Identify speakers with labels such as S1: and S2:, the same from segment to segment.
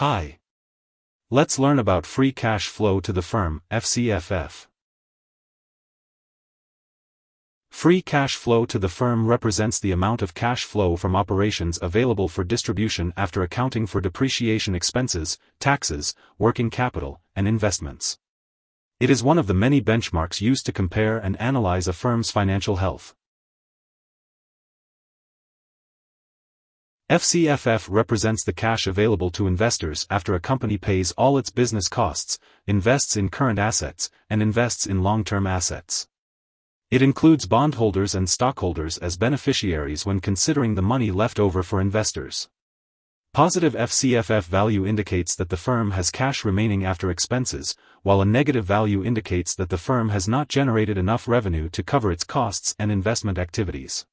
S1: Hi. Let's learn about free cash flow to the firm, FCFF. Free cash flow to the firm represents the amount of cash flow from operations available for distribution after accounting for depreciation expenses, taxes, working capital, and investments. It is one of the many benchmarks used to compare and analyze a firm's financial health. FCFF represents the cash available to investors after a company pays all its business costs, invests in current assets, and invests in long-term assets. It includes bondholders and stockholders as beneficiaries when considering the money left over for investors. Positive FCFF value indicates that the firm has cash remaining after expenses, while a negative value indicates that the firm has not generated enough revenue to cover its costs and investment activities.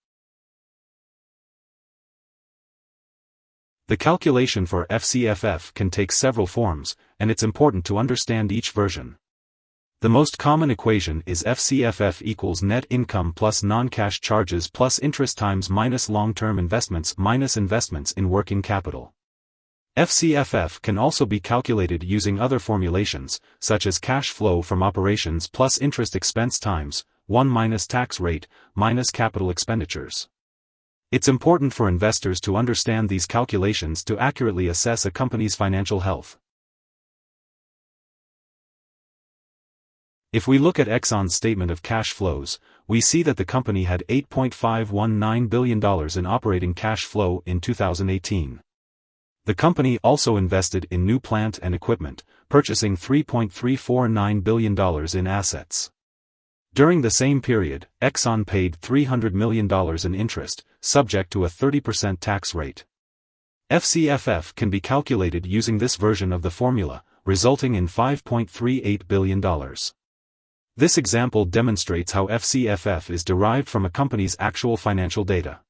S1: The calculation for FCFF can take several forms, and it's important to understand each version. The most common equation is FCFF equals net income plus non-cash charges plus interest times minus long-term investments minus investments in working capital. FCFF can also be calculated using other formulations, such as cash flow from operations plus interest expense times 1 minus tax rate minus capital expenditures. It's important for investors to understand these calculations to accurately assess a company's financial health. If we look at Exxon's statement of cash flows, we see that the company had $8.519 billion in operating cash flow in 2018. The company also invested in new plant and equipment, purchasing $3.349 billion in assets. During the same period, Exxon paid $300 million in interest, subject to a 30% tax rate. FCFF can be calculated using this version of the formula, resulting in $5.38 billion. This example demonstrates how FCFF is derived from a company's actual financial data.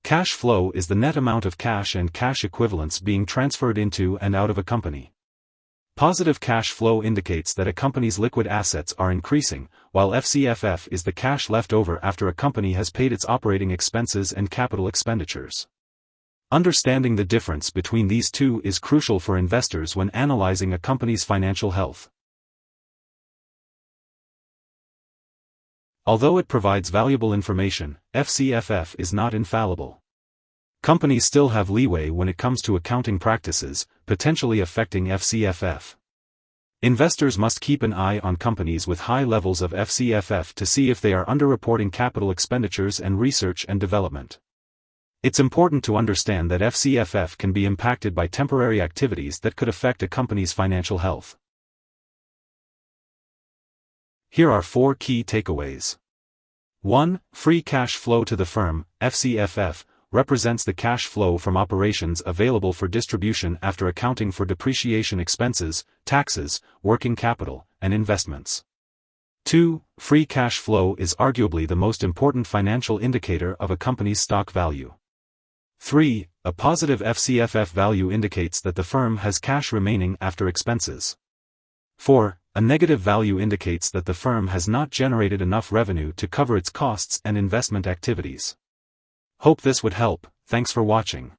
S1: Cash flow is the net amount of cash and cash equivalents being transferred into and out of a company. Positive cash flow indicates that a company's liquid assets are increasing, while FCFF is the cash left over after a company has paid its operating expenses and capital expenditures. Understanding the difference between these two is crucial for investors when analyzing a company's financial health. Although it provides valuable information, FCFF is not infallible. Companies still have leeway when it comes to accounting practices, potentially affecting FCFF. Investors must keep an eye on companies with high levels of FCFF to see if they are underreporting capital expenditures and research and development. It's important to understand that FCFF can be impacted by temporary activities that could affect a company's financial health. Here are 4 key takeaways. 1. Free cash flow to the firm, FCFF, represents the cash flow from operations available for distribution after accounting for depreciation expenses, taxes, working capital, and investments. 2. Free cash flow is arguably the most important financial indicator of a company's stock value. 3. A positive FCFF value indicates that the firm has cash remaining after expenses. 4. A negative value indicates that the firm has not generated enough revenue to cover its costs and investment activities. Hope this would help. Thanks for watching.